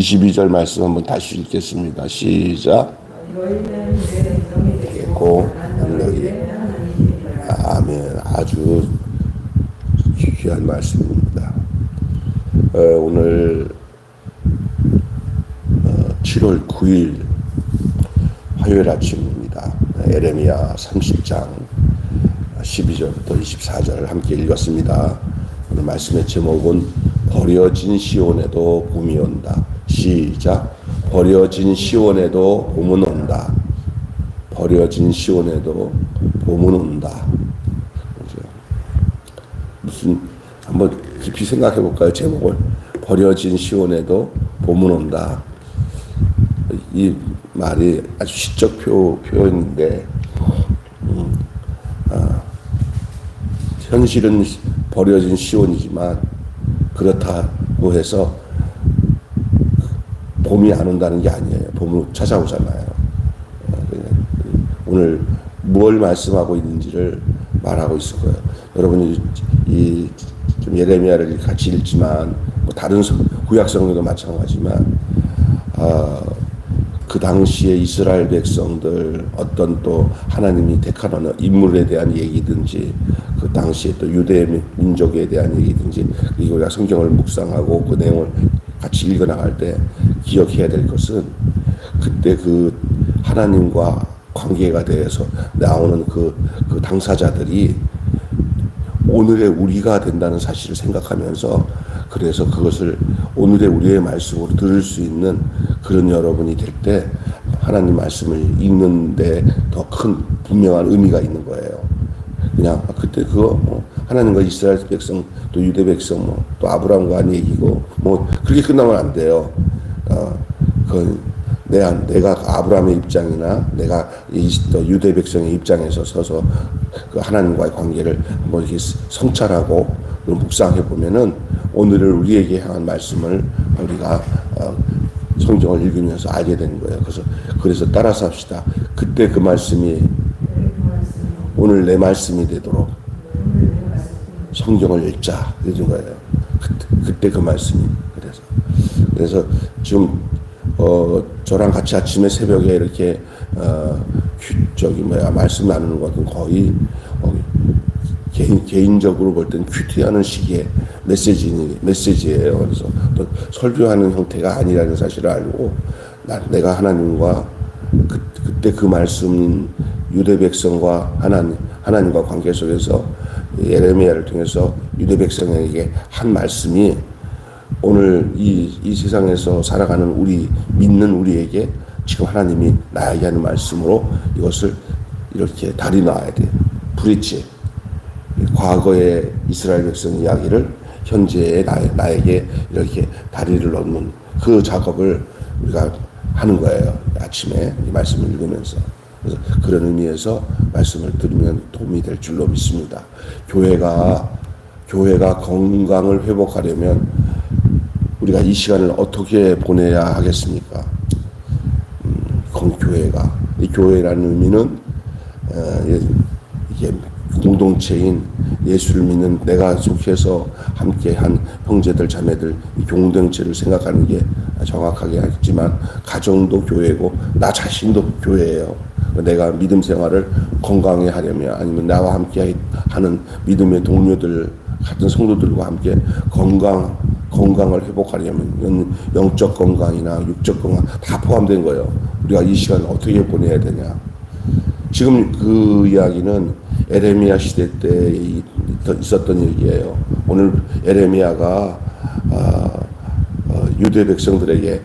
22절 말씀 한번 다시 읽겠습니다. 시작. 고 능력이. 아멘. 아주 귀한 말씀입니다. 오늘 7월 9일 화요일 아침입니다. 에레미야 30장 12절부터 24절 함께 읽었습니다. 오늘 말씀의 제목은 버려진 시온에도 봄이 온다. 시작. 버려진 시온에도 봄은 온다. 버려진 시온에도 봄은 온다. 무슨 한번 깊이 생각해 볼까요? 제목을. 버려진 시온에도 봄은 온다. 이 말이 아주 시적 표현인데 현실은 버려진 시온이지만 그렇다고 해서 봄이 안 온다는 게 아니에요. 봄은 찾아오잖아요. 오늘 뭘 말씀하고 있는지를 말하고 있을 거예요. 여러분이 좀 예레미야를 같이 읽지만 뭐 다른 구약 성경도 마찬가지지만 그 당시에 이스라엘 백성들 어떤 또 하나님이 택하는 인물에 대한 얘기든지 그 당시에 또 유대 민족에 대한 얘기든지 그리고 우리가 성경을 묵상하고 그 내용을 같이 읽어나갈 때 기억해야 될 것은 그때 그 하나님과 관계가 되어서 나오는 그 당사자들이 오늘의 우리가 된다는 사실을 생각하면서 그래서 그것을 오늘의 우리의 말씀으로 들을 수 있는 그런 여러분이 될 때 하나님 말씀을 읽는데 더 큰 분명한 의미가 있는 거예요. 그냥 그때 그거 하나님과 이스라엘 백성 또 유대 백성 또 아브라함과 한 얘기고 그렇게 끝나면 안 돼요. 내가 아브라함의 입장이나 내가 또 유대 백성의 입장에서 서서 그 하나님과의 관계를 한번 이렇게 성찰하고 묵상해 보면은 오늘을 우리에게 향한 말씀을 우리가 성경을 읽으면서 알게 되는 거예요. 그래서 따라서 합시다. 그때 그 말씀이 오늘 내 말씀이 되도록 성경을 읽자 이런 거예요. 그때 그 말씀이 그래서 지금 저랑 같이 아침에 새벽에 이렇게 말씀 나누는 것은 거의 개인적으로 볼 땐 큐티하는 식의 메시지예요. 그래서 또 설교하는 형태가 아니라는 사실을 알고 내가 하나님과 그때 그 말씀 유대 백성과 하나님과 관계 속에서 예레미야를 통해서 유대 백성에게 한 말씀이 오늘 이 세상에서 살아가는 믿는 우리에게 지금 하나님이 나에게 하는 말씀으로 이것을 이렇게 달이 놔야 돼. 브릿지. 과거의 이스라엘 백성 이야기를 현재의 나에게 이렇게 다리를 넣는 그 작업을 우리가 하는 거예요. 아침에 이 말씀을 읽으면서. 그래서 그런 의미에서 말씀을 들으면 도움이 될 줄로 믿습니다. 교회가 건강을 회복하려면 우리가 이 시간을 어떻게 보내야 하겠습니까? 이 교회라는 의미는 이게 공동체인 예수를 믿는 내가 속해서 함께한 형제들 자매들 이 공동체를 생각하는 게 정확하게 하겠지만 가정도 교회고 나 자신도 교회예요. 내가 믿음 생활을 건강히 하려면 아니면 나와 함께 하는 믿음의 동료들 같은 성도들과 함께 건강을 회복하려면 영적 건강이나 육적 건강 다 포함된 거예요. 우리가 이 시간을 어떻게 보내야 되냐. 지금 그 이야기는 에레미야 시대 때 있었던 얘기예요. 오늘 에레미야가 유대 백성들에게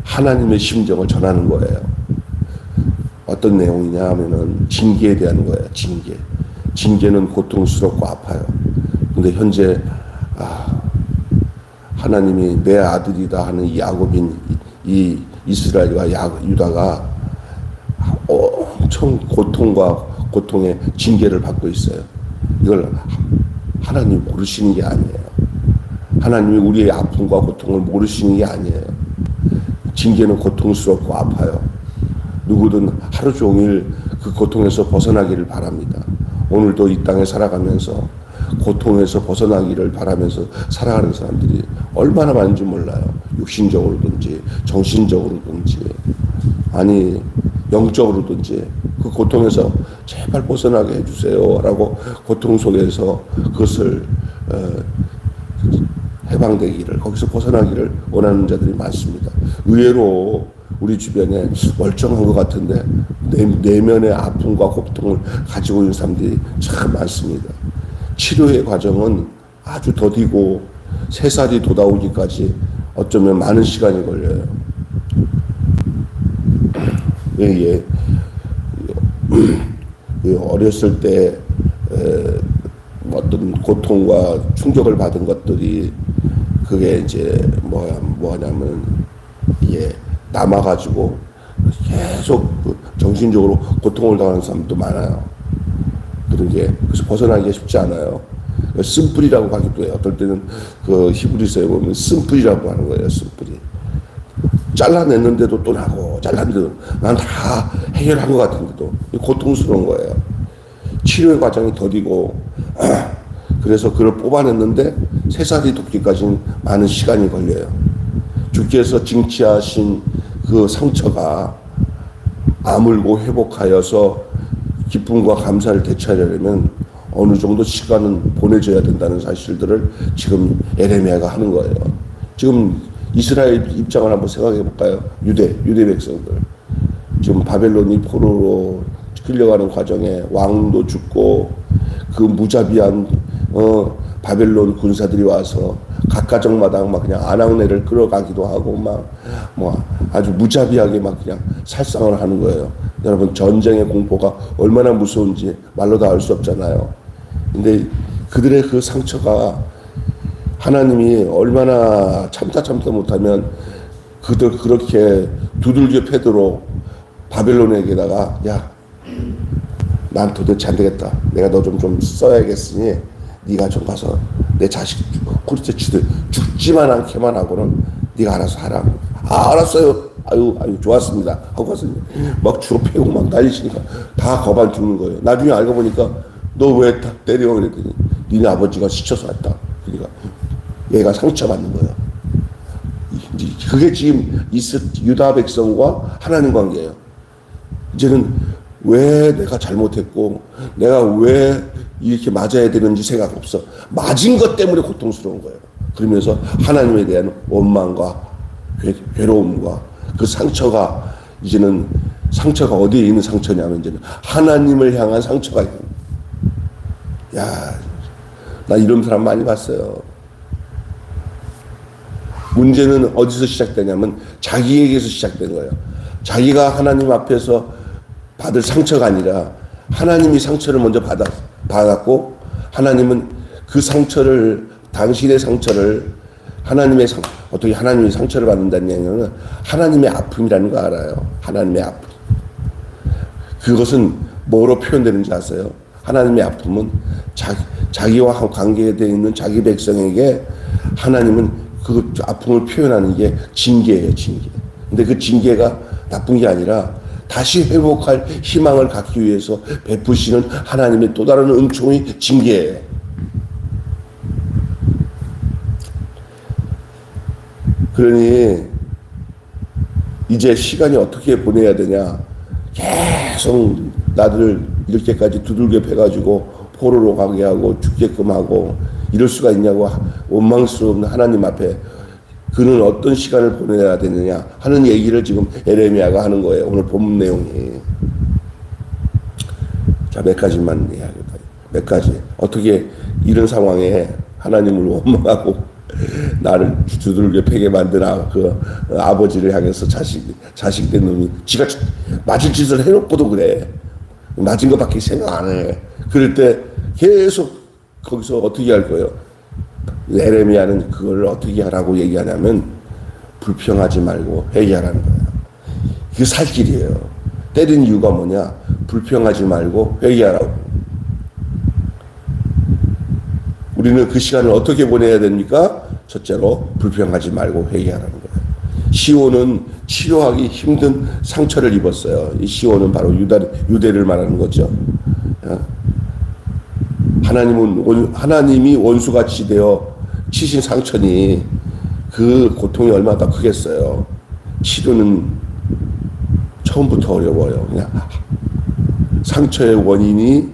하나님의 심정을 전하는 거예요. 어떤 내용이냐 하면은 징계에 대한 거예요. 징계는 고통스럽고 아파요. 근데 현재 하나님이 내 아들이다 하는 이 야곱인 이 이스라엘과 유다가 엄청 고통의 징계를 받고 있어요. 이걸 하나님이 모르시는 게 아니에요. 하나님이 우리의 아픔과 고통을 모르시는 게 아니에요. 징계는 고통스럽고 아파요. 누구든 하루 종일 그 고통에서 벗어나기를 바랍니다. 오늘도 이 땅에 살아가면서 고통에서 벗어나기를 바라면서 살아가는 사람들이 얼마나 많은지 몰라요. 육신적으로든지 정신적으로든지 아니 영적으로든지 그 고통에서 제발 벗어나게 해주세요라고 고통 속에서 그것을 해방되기를 거기서 벗어나기를 원하는 자들이 많습니다. 의외로 우리 주변에 멀쩡한 것 같은데 내면의 아픔과 고통을 가지고 있는 사람들이 참 많습니다. 치료의 과정은 아주 더디고 새살이 돋아오기까지 어쩌면 많은 시간이 걸려요. 예. 어렸을 때 어떤 고통과 충격을 받은 것들이 그게 이제 뭐냐면 이게 남아가지고 계속 정신적으로 고통을 당하는 사람도 많아요. 그래서 벗어나기가 쉽지 않아요. 쓴뿌리라고 하기도 해요. 어떨 때는 그 히브리서에 보면 쓴뿌리라고 하는 거예요. 쓴뿌리. 잘라냈는데도 또 나고, 잘랐는데도 난 다 해결한 것 같은데도 고통스러운 거예요. 치료의 과정이 더디고, 그래서 그걸 뽑아냈는데 새살이 돋기까지는 많은 시간이 걸려요. 주께서 징치하신 그 상처가 아물고 회복하여서 기쁨과 감사를 되찾으려면 어느 정도 시간은 보내줘야 된다는 사실들을 지금 에레미야가 하는 거예요. 지금 이스라엘 입장을 한번 생각해 볼까요? 유대 백성들. 지금 바벨론이 포로로 끌려가는 과정에 왕도 죽고 그 무자비한 바벨론 군사들이 와서 각 가정마다 막 그냥 아낙네를 끌어가기도 하고 아주 무자비하게 막 그냥 살상을 하는 거예요. 여러분 전쟁의 공포가 얼마나 무서운지 말로 다 알 수 없잖아요. 근데 그들의 그 상처가 하나님이 얼마나 참다 못하면 그들 그렇게 두들겨 패도록 바벨론에게다가 야, 난 도대체 안 되겠다. 내가 너 좀 써야겠으니 네가 좀 가서 내 자식 코르테 죽지만 않게만 하고는 네가 알아서 하라. 알았어요. 아유 좋았습니다. 하고 가서 막 주로 패고 막 난리치니까 다 거반 죽는 거예요. 나중에 알고 보니까 너 왜 때려? 그랬더니 니네 아버지가 시쳐서 왔다. 그러니까 얘가 상처받는 거예요. 그게 지금 유다 백성과 하나님 관계예요. 이제는 왜 내가 잘못했고 내가 왜 이렇게 맞아야 되는지 생각 없어. 맞은 것 때문에 고통스러운 거예요. 그러면서 하나님에 대한 원망과 괴로움과 그 상처가 이제는 상처가 어디에 있는 상처냐면 이제는 하나님을 향한 상처가 있는. 야, 나 이런 사람 많이 봤어요. 문제는 어디서 시작되냐면 자기에게서 시작된 거예요. 자기가 하나님 앞에서 받을 상처가 아니라 하나님이 상처를 먼저 받았고 하나님은 그 상처를 당신의 상처를 어떻게 하나님이 상처를 받는다는 얘기는 하나님의 아픔이라는 거 알아요. 하나님의 아픔. 그것은 뭐로 표현되는지 아세요? 하나님의 아픔은 자기와 관계되어 있는 자기 백성에게 하나님은 그 아픔을 표현하는 게 징계예요, 징계. 근데 그 징계가 나쁜 게 아니라 다시 회복할 희망을 갖기 위해서 베푸시는 하나님의 또 다른 은총이 징계예요. 그러니 이제 시간이 어떻게 보내야 되냐. 계속 나를 이렇게까지 두들겨 패가지고 포로로 가게 하고 죽게끔 하고 이럴 수가 있냐고 원망스러운 하나님 앞에 그는 어떤 시간을 보내야 되느냐 하는 얘기를 지금 에레미야가 하는 거예요. 오늘 본문 내용이. 자, 몇 가지만 이야기합니다. 몇 가지. 어떻게 이런 상황에 하나님을 원망하고 나를 두들겨 패게 만든 그 아버지를 향해서 자식된 놈이 지가 맞을 짓을 해놓고도 그래. 맞은 것밖에 생각 안 해. 그럴 때 계속 거기서 어떻게 할 거예요? 에레미야는 그걸 어떻게 하라고 얘기하냐면 불평하지 말고 회개하라는 거예요. 그게 살 길이에요. 때린 이유가 뭐냐? 불평하지 말고 회개하라고. 우리는 그 시간을 어떻게 보내야 됩니까? 첫째로 불평하지 말고 회개하라는 거예요. 시온은 치료하기 힘든 상처를 입었어요. 이 시온은 바로 유대를 말하는 거죠. 하나님이 원수같이 되어 치신 상처니 그 고통이 얼마나 더 크겠어요. 치료는 처음부터 어려워요. 그냥 상처의 원인이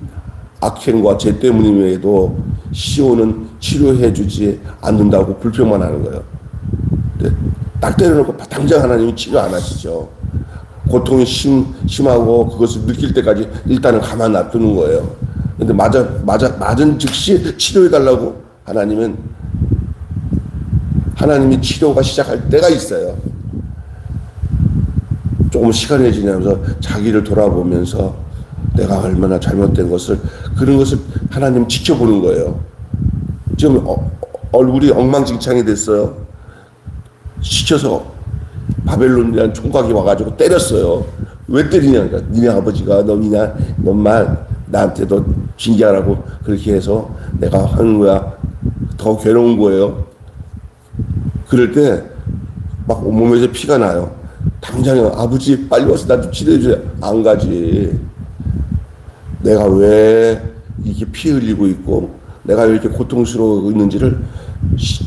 악행과 죄 때문임에도 시온은 치료해주지 않는다고 불평만 하는 거예요. 딱 때려놓고 당장 하나님이 치료 안 하시죠. 고통이 심하고 그것을 느낄 때까지 일단은 가만 놔두는 거예요. 근데 맞은 즉시 치료해달라고 하나님이 치료가 시작할 때가 있어요. 조금 시간이 지나면서 자기를 돌아보면서 내가 얼마나 잘못된 것을, 그런 것을 하나님 지켜보는 거예요. 지금 얼굴이 엉망진창이 됐어요. 시켜서 바벨론이라는 총각이 와가지고 때렸어요. 왜 때리냐니까. 니네 아버지가 너만 나한테 너 징계하라고 그렇게 해서 내가 하는 거야. 더 괴로운 거예요. 그럴 때 막 온몸에서 피가 나요. 당장에 아버지 빨리 와서 나 좀 치료해줘야. 안 가지. 내가 왜 이렇게 피 흘리고 있고 내가 왜 이렇게 고통스러워 있는지를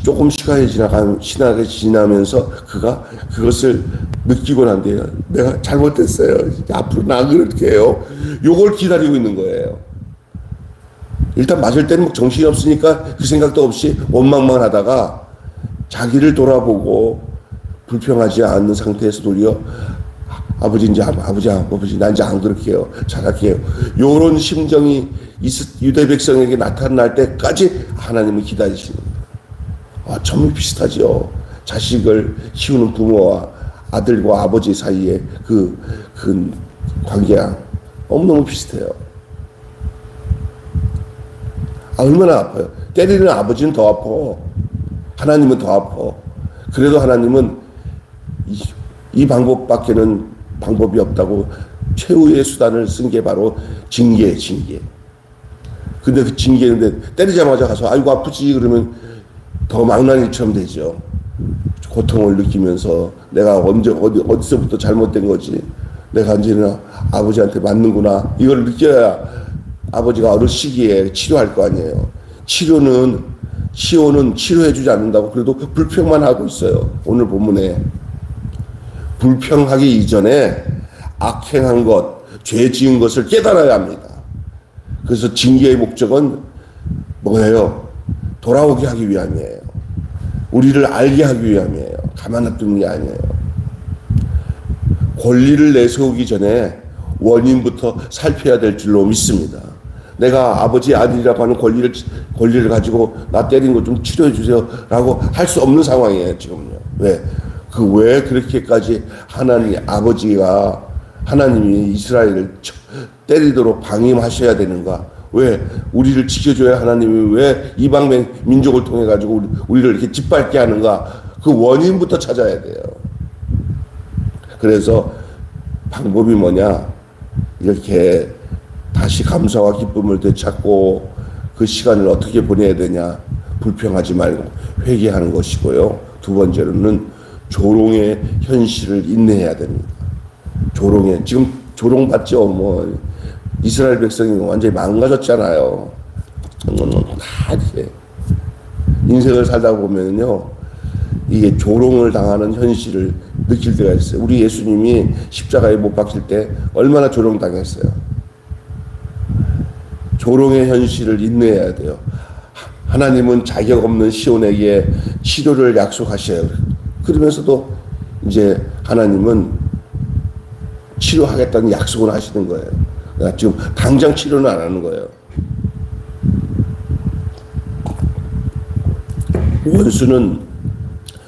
조금 시간이 지나면서 그것을 느끼고 난 뒤에 내가 잘못했어요. 앞으로 나 그렇게 해요. 요걸 기다리고 있는 거예요. 일단 맞을 때는 정신이 없으니까 그 생각도 없이 원망만 하다가 자기를 돌아보고 불평하지 않는 상태에서 도리어 아버지 난 이제 안 그렇게 해요. 잘할게요. 요런 심정이 유대 백성에게 나타날 때까지 하나님은 기다리시는 거예요. 전부 비슷하죠. 자식을 키우는 부모와 아들과 아버지 사이에 그 관계가 너무너무 비슷해요. 얼마나 아파요. 때리는 아버지는 더 아파. 하나님은 더 아파. 그래도 하나님은 이 방법밖에는 방법이 없다고 최후의 수단을 쓴 게 바로 징계. 근데 그 징계인데 때리자마자 가서 아이고 아프지 그러면 더 망나니처럼 되죠. 고통을 느끼면서 내가 어디서부터 잘못된 거지. 내가 언제나 아버지한테 맞는구나. 이걸 느껴야 아버지가 어느 시기에 치료할 거 아니에요. 시온은 치료해주지 않는다고 그래도 불평만 하고 있어요. 오늘 본문에. 불평하기 이전에 악행한 것, 죄 지은 것을 깨달아야 합니다. 그래서 징계의 목적은 뭐예요? 돌아오게 하기 위함이에요. 우리를 알게 하기 위함이에요. 가만 놔두는 게 아니에요. 권리를 내세우기 전에 원인부터 살펴야 될 줄로 믿습니다. 내가 아버지 아들이라고 하는 권리를 가지고 나 때린 거 좀 치료해 주세요 라고 할 수 없는 상황이에요 지금요. 왜 그렇게까지 하나님이 이스라엘을 때리도록 방임하셔야 되는가? 왜 우리를 지켜줘야 하나님이 왜 이방 민족을 통해 가지고 우리를 이렇게 짓밟게 하는가? 그 원인부터 찾아야 돼요. 그래서 방법이 뭐냐? 이렇게 다시 감사와 기쁨을 되찾고 그 시간을 어떻게 보내야 되냐? 불평하지 말고 회개하는 것이고요. 두 번째로는 조롱의 현실을 인내해야 됩니다. 지금 조롱받죠. 이스라엘 백성이 완전히 망가졌잖아요. 다 이렇게 인생을 살다 보면요, 이게 조롱을 당하는 현실을 느낄 때가 있어요. 우리 예수님이 십자가에 못 박힐 때 얼마나 조롱당했어요. 조롱의 현실을 인내해야 돼요. 하나님은 자격 없는 시온에게 치료를 약속하셔요. 그러면서도 이제 하나님은 치료하겠다는 약속을 하시는 거예요. 그러니까 지금 당장 치료는 안 하는 거예요. 원수는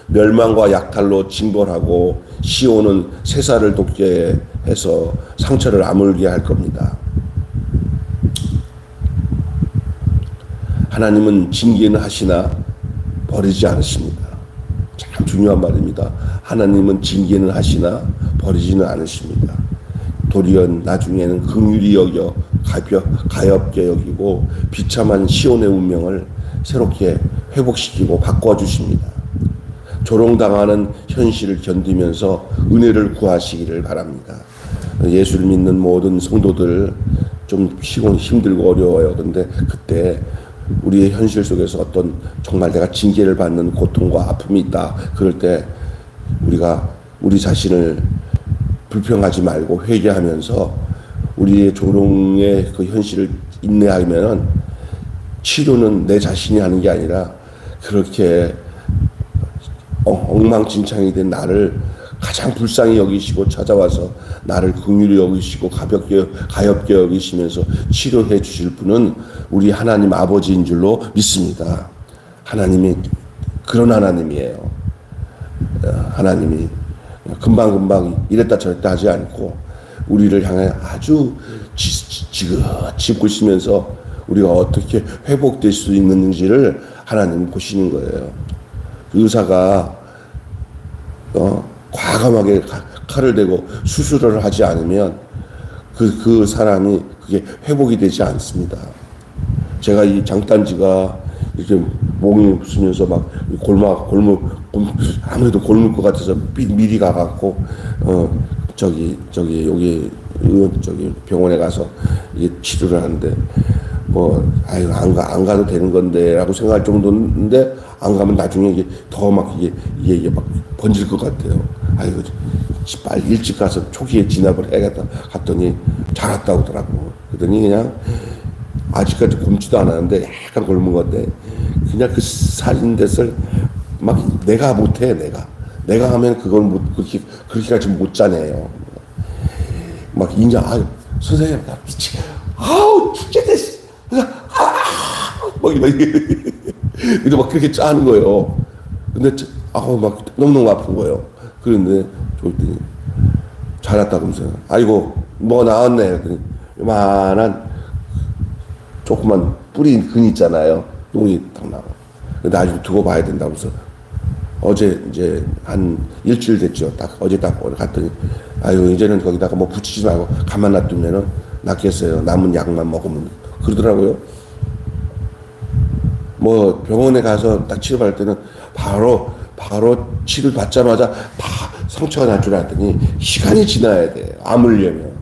멸망과 약탈로 징벌하고 시온은 세사를 돕게 해서 상처를 아물게 할 겁니다. 하나님은 징계는 하시나 버리지 않으십니다. 참 중요한 말입니다. 하나님은 징계는 하시나 버리지는 않으십니다. 도리어 나중에는 긍휼히 여겨 가엾게 여기고 비참한 시온의 운명을 새롭게 회복시키고 바꿔주십니다. 조롱당하는 현실을 견디면서 은혜를 구하시기를 바랍니다. 예수를 믿는 모든 성도들 좀 힘들고 어려워요. 근데 그때 우리의 현실 속에서 어떤 정말 내가 징계를 받는 고통과 아픔이 있다. 그럴 때 우리가 우리 자신을 불평하지 말고 회개하면서 우리의 조롱의 그 현실을 인내하면은 치료는 내 자신이 하는 게 아니라 그렇게 엉망진창이 된 나를 가장 불쌍히 여기시고 찾아와서 나를 긍휼히 여기시고 가볍게 여기시면서 치료해 주실 분은 우리 하나님 아버지인 줄로 믿습니다. 하나님이 그런 하나님이에요. 하나님이 금방금방 이랬다 저랬다 하지 않고 우리를 향해 아주 지긋지 보시면서 우리가 어떻게 회복될 수 있는지를 하나님이 보시는 거예요. 의사가 과감하게 칼을 대고 수술을 하지 않으면 그 사람이 그게 회복이 되지 않습니다. 제가 이 장단지가 이렇게 몽이 부수면서 막 아무래도 골물 것 같아서 미리 가갖고 여기 병원에 가서 이게 치료를 하는데 안 가도 되는 건데라고 생각할 정도인데 안 가면 나중에 이게 더 막 이게 막 번질 것 같아요. 빨리 일찍 가서 초기에 진압을 해야겠다. 갔더니 잘 왔다 오더라고. 그러더니 그냥 아직까지 굶지도 않았는데 약간 굶은 건데 그냥 그 살인 데서 막 내가 못해 내가 하면 그걸 그렇게까지 못 짜내요. 막 인자 선생님 나 미치 죽겠네. 근데 막 그렇게 짜는 거예요. 근데 막 너무너무 아픈 거예요. 그런데 저랬더니 잘 왔다 그러면서 아이고 뭐 나왔네. 그랬더니 요만한 조그만 뿌리 근 있잖아요. 똥이 딱 나와. 나중에 두고 봐야 된다면서 어제 이제 한 일주일 됐죠. 어제 딱 갔더니 이제는 거기다가 뭐 붙이지 말고 가만 놔두면은 낫겠어요. 남은 약만 먹으면 그러더라고요. 뭐 병원에 가서 딱 치료받을 때는 바로 치료 받자마자 상처가 날 줄 알았더니 시간이 지나야 돼. 아물면.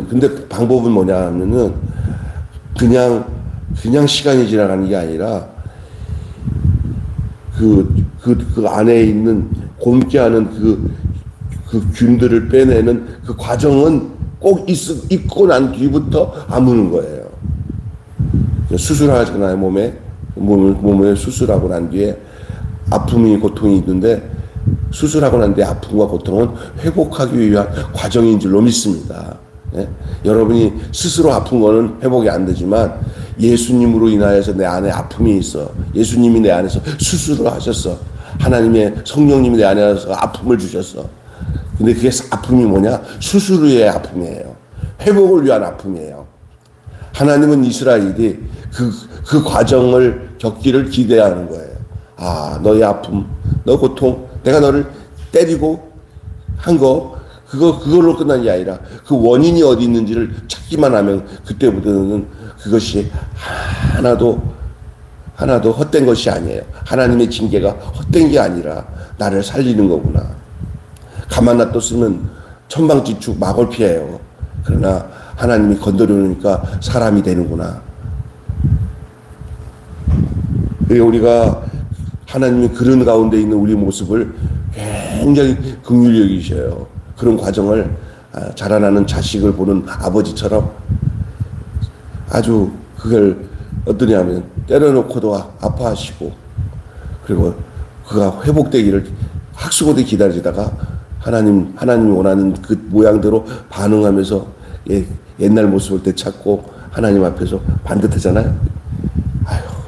근데 방법은 뭐냐면은 그냥 시간이 지나가는 게 아니라 그 안에 있는 곪게 하는 그 균들을 빼내는 그 과정은 꼭 있고 난 뒤부터 아무는 거예요. 수술하잖아요, 몸에 수술하고 난 뒤에 아픔이 고통이 있는데 수술하고 난 뒤에 아픔과 고통은 회복하기 위한 과정인 줄로 믿습니다. 예? 여러분이 스스로 아픈 거는 회복이 안 되지만 예수님으로 인하여서 내 안에 아픔이 있어. 예수님이 내 안에서 수술을 하셨어. 하나님의 성령님이 내 안에서 아픔을 주셨어. 근데 그게 아픔이 뭐냐? 수술을 위해 아픔이에요. 회복을 위한 아픔이에요. 하나님은 이스라엘이 그 과정을 겪기를 기대하는 거예요. 너의 아픔, 너 고통, 내가 너를 때리고 한 거, 그걸로 끝난 게 아니라 그 원인이 어디 있는지를 찾기만 하면 그때부터는 그것이 하나도 헛된 것이 아니에요. 하나님의 징계가 헛된 게 아니라 나를 살리는 거구나. 가만 놔뒀으면 천방지축 막을피해요. 그러나 하나님이 건드려놓으니까 사람이 되는구나. 우리가 하나님이 그런 가운데 있는 우리 모습을 굉장히 긍휼히 여기셔요. 그런 과정을 자라나는 자식을 보는 아버지처럼 아주 그걸 어떠냐면 때려놓고도 아파하시고 그리고 그가 회복되기를 학수고대 기다리다가 하나님이 원하는 그 모양대로 반응하면서 옛날 모습을 되찾고 하나님 앞에서 반듯하잖아요.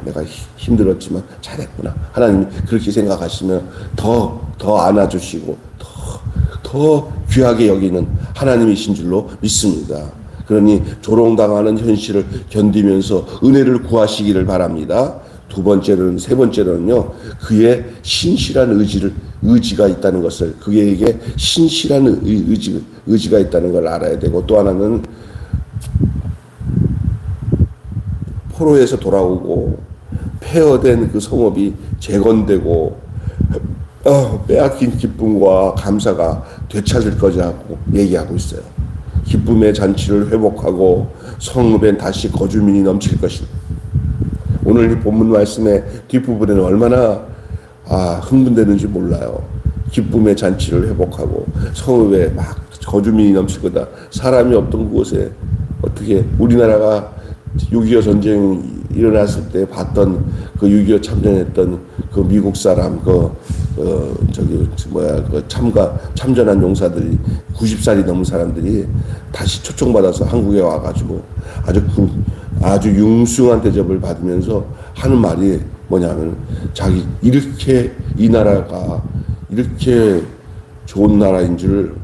내가 힘들었지만 잘했구나. 하나님이 그렇게 생각하시면 더 안아주시고 더 귀하게 여기는 하나님이신 줄로 믿습니다. 그러니 조롱당하는 현실을 견디면서 은혜를 구하시기를 바랍니다. 세 번째로는요, 그의 신실한 의지가 있다는 것을, 그에게 신실한 의지가 있다는 걸 알아야 되고, 또 하나는 포로에서 돌아오고, 폐허된 그 성읍이 재건되고, 빼앗긴 기쁨과 감사가 되찾을 거라고 얘기하고 있어요. 기쁨의 잔치를 회복하고 성읍엔 다시 거주민이 넘칠 것이다. 오늘 이 본문 말씀의 뒷부분에는 얼마나 흥분되는지 몰라요. 기쁨의 잔치를 회복하고 성읍에 막 거주민이 넘칠 거다. 사람이 없던 곳에 어떻게 우리나라가 6.25 전쟁 일어났을 때 봤던 그 6.25 참전했던 그 미국 사람 참전한 용사들이 90살이 넘은 사람들이 다시 초청받아서 한국에 와가지고 아주 융숭한 대접을 받으면서 하는 말이 뭐냐면 이렇게 이 나라가 이렇게 좋은 나라인 줄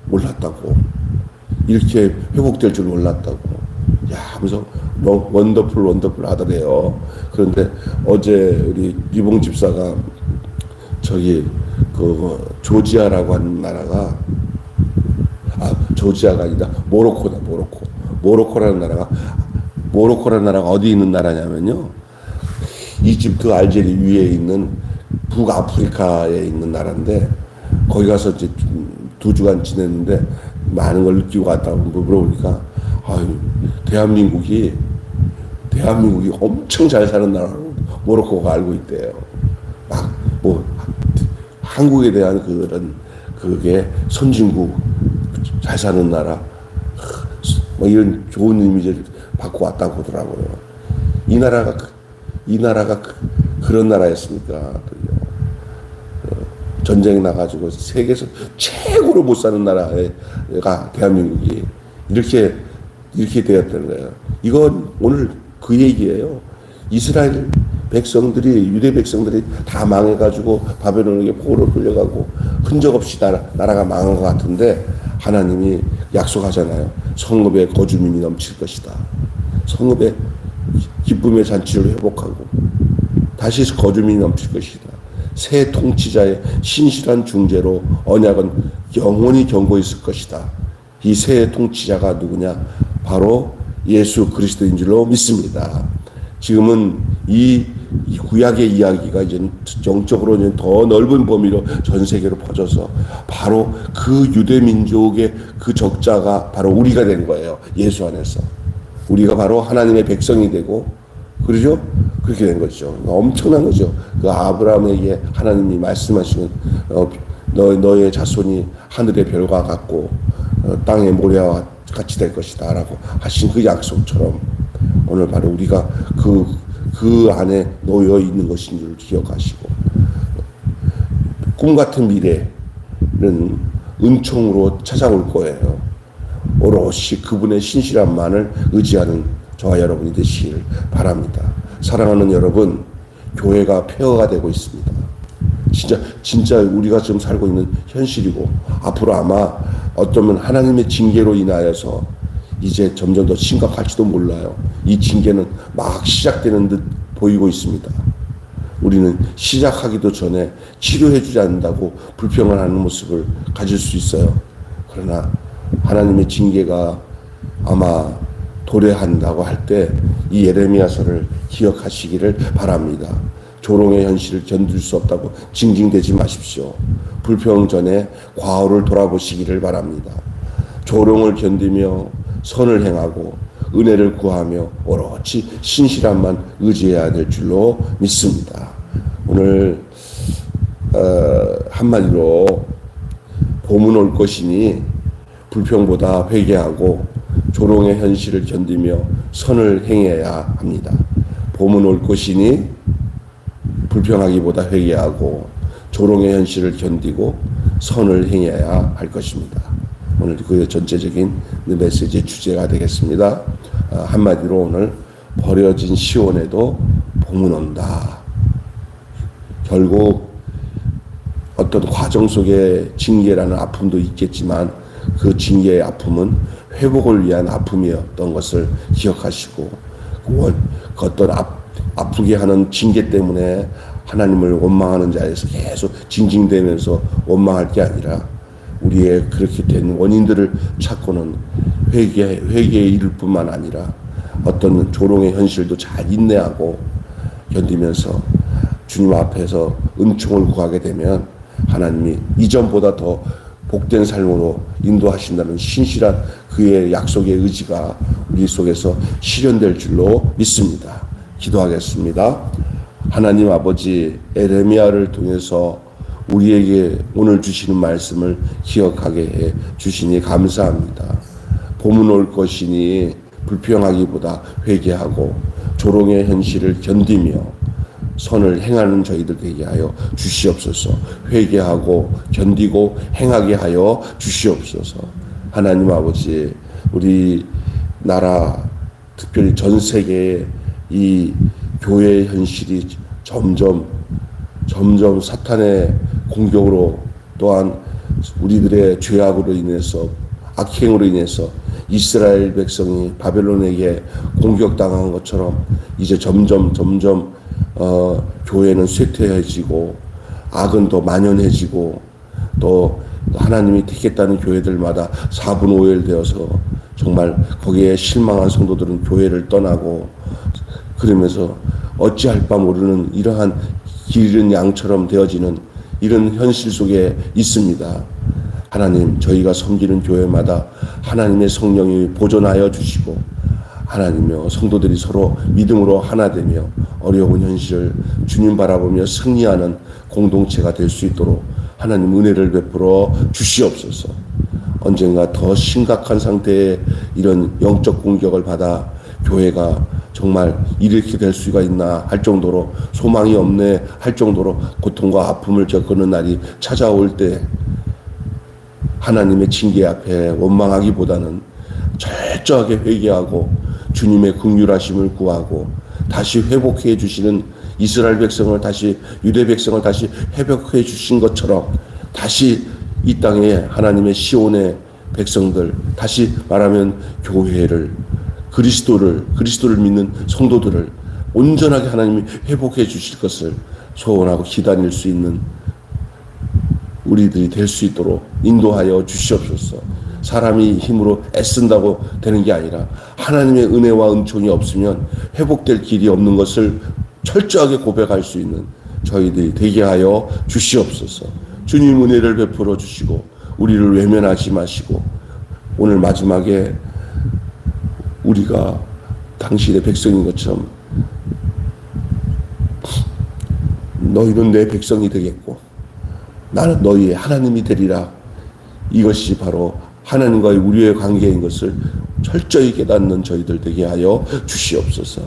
몰랐다고, 이렇게 회복될 줄 몰랐다고 하면서 원더풀 하더래요. 그런데 어제 우리 리봉 집사가 조지아라고 하는 나라가 조지아가 아니다, 모로코라는 나라가 어디 있는 나라냐면요, 이집트, 알제리 위에 있는 북아프리카에 있는 나라인데, 거기 가서 이제 2주간 지냈는데 많은 걸 느끼고 갔다고 물어보니까 대한민국이 엄청 잘 사는 나라로 모로코가 알고 있대요. 한국에 대한 그게 선진국, 잘 사는 나라, 이런 좋은 이미지를 받고 왔다고 하더라고요. 이 나라가 그런 나라였습니까? 전쟁 나가지고 세계에서 최고로 못 사는 나라가 대한민국이 이렇게 되었다는 거예요. 이건 오늘 그 얘기예요. 이스라엘 백성들이, 유대 백성들이 다 망해가지고 바벨론에게 포로로 끌려가고 흔적 없이 나라가 망한 것 같은데, 하나님이 약속하잖아요. 성읍에 거주민이 넘칠 것이다. 성읍에 기쁨의 잔치를 회복하고 다시 거주민이 넘칠 것이다. 새 통치자의 신실한 중재로 언약은 영원히 견고 있을 것이다. 이 새 통치자가 누구냐? 바로 예수 그리스도인 줄로 믿습니다. 지금은 이 구약의 이야기가 이제 영적으로 이제 더 넓은 범위로 전 세계로 퍼져서 바로 그 유대 민족의 그 적자가 바로 우리가 된 거예요. 예수 안에서. 우리가 바로 하나님의 백성이 되고, 그러죠? 그렇게 된 거죠. 엄청난 거죠. 그 아브라함에게 하나님이 말씀하시는 너의 자손이 하늘의 별과 같고 땅의 모래와 같이 될 것이다 라고 하신 그 약속처럼, 오늘 바로 우리가 그 안에 놓여 있는 것인 줄 기억하시고, 꿈 같은 미래는 은총으로 찾아올 거예요. 오롯이 그분의 신실함만을 의지하는 저와 여러분이 되시길 바랍니다. 사랑하는 여러분, 교회가 폐허가 되고 있습니다. 진짜 우리가 지금 살고 있는 현실이고, 앞으로 아마 어쩌면 하나님의 징계로 인하여서 이제 점점 더 심각할지도 몰라요. 이 징계는 막 시작되는 듯 보이고 있습니다. 우리는 시작하기도 전에 치료해주지 않는다고 불평을 하는 모습을 가질 수 있어요. 그러나 하나님의 징계가 아마 도래한다고 할 때 이 예레미야서를 기억하시기를 바랍니다. 조롱의 현실을 견딜 수 없다고 징징대지 마십시오. 불평 전에 과오를 돌아보시기를 바랍니다. 조롱을 견디며 선을 행하고 은혜를 구하며 오롯이 신실함만 의지해야 될 줄로 믿습니다. 오늘 한마디로 봄은 올 것이니 불평보다 회개하고 조롱의 현실을 견디며 선을 행해야 합니다. 봄은 올 것이니 불평하기보다 회개하고 조롱의 현실을 견디고 선을 행해야 할 것입니다. 오늘 그 전체적인 메시지의 주제가 되겠습니다. 한마디로 오늘 버려진 시온에도 봄은 온다. 결국 어떤 과정 속에 징계라는 아픔도 있겠지만 그 징계의 아픔은 회복을 위한 아픔이었던 것을 기억하시고, 그 어떤 아프게 하는 징계 때문에 하나님을 원망하는 자에서 계속 징징대면서 원망할 게 아니라 우리의 그렇게 된 원인들을 찾고는 회개에 이를 뿐만 아니라 어떤 조롱의 현실도 잘 인내하고 견디면서 주님 앞에서 은총을 구하게 되면 하나님이 이전보다 더 복된 삶으로 인도하신다는 신실한 그의 약속의 의지가 우리 속에서 실현될 줄로 믿습니다. 기도하겠습니다. 하나님 아버지, 에레미야를 통해서 우리에게 오늘 주시는 말씀을 기억하게 해 주시니 감사합니다. 봄은 올 것이니 불평하기보다 회개하고 조롱의 현실을 견디며 선을 행하는 저희들 되게 하여 주시옵소서. 회개하고 견디고 행하게 하여 주시옵소서. 하나님 아버지, 우리 나라 특별히 전 세계의 이 교회의 현실이 점점 사탄의 공격으로, 또한 우리들의 죄악으로 인해서, 악행으로 인해서 이스라엘 백성이 바벨론에게 공격당한 것처럼 이제 점점 교회는 쇠퇴해지고 악은 더 만연해지고, 또 하나님이 택했다는 교회들마다 4분 5일 되어서 정말 거기에 실망한 성도들은 교회를 떠나고, 그러면서 어찌할 바 모르는 이러한 길 잃은 양처럼 되어지는 이런 현실 속에 있습니다. 하나님, 저희가 섬기는 교회마다 하나님의 성령이 보존하여 주시고, 하나님이여 성도들이 서로 믿음으로 하나 되며 어려운 현실을 주님 바라보며 승리하는 공동체가 될 수 있도록 하나님 은혜를 베풀어 주시옵소서. 언젠가 더 심각한 상태의 이런 영적 공격을 받아 교회가 정말 이렇게 될 수가 있나 할 정도로, 소망이 없네 할 정도로 고통과 아픔을 겪는 날이 찾아올 때 하나님의 징계 앞에 원망하기보다는 철저하게 회개하고 주님의 긍휼하심을 구하고 다시 회복해 주시는 이스라엘 백성을 다시, 유대 백성을 다시 회복해 주신 것처럼 다시 이 땅에 하나님의 시온의 백성들, 다시 말하면 교회를, 그리스도를 믿는 성도들을 온전하게 하나님이 회복해 주실 것을 소원하고 기다릴 수 있는 우리들이 될 수 있도록 인도하여 주시옵소서. 사람이 힘으로 애쓴다고 되는 게 아니라 하나님의 은혜와 은총이 없으면 회복될 길이 없는 것을 철저하게 고백할 수 있는 저희들이 되게 하여 주시옵소서. 주님 은혜를 베풀어 주시고 우리를 외면하지 마시고, 오늘 마지막에 우리가 당신의 백성인 것처럼 너희는 내 백성이 되겠고 나는 너희의 하나님이 되리라, 이것이 바로 하나님과의 우리의 관계인 것을 철저히 깨닫는 저희들 되게 하여 주시옵소서.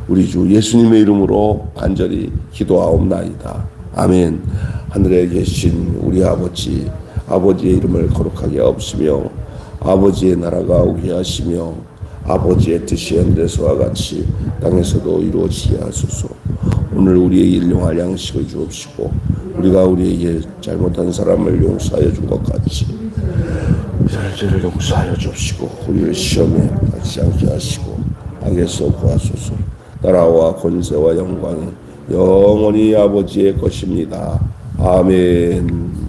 우리 주 예수님의 이름으로 간절히 기도하옵나이다. 아멘. 하늘에 계신 우리 아버지, 아버지의 이름을 거룩하게 하옵시며 아버지의 나라가 오게 하시며 아버지의 뜻이 하늘에서와 같이 땅에서도 이루어지게 하소서. 오늘 우리의 일용할 양식을 주옵시고 우리가 우리에게 잘못한 사람을 용서하여 준 것 같이 죄를 용서하여 주옵시고 우리를 시험에 받지 않게 하시고 악에서 구하소서. 나라와 권세와 영광이 영원히 아버지의 것입니다. 아멘.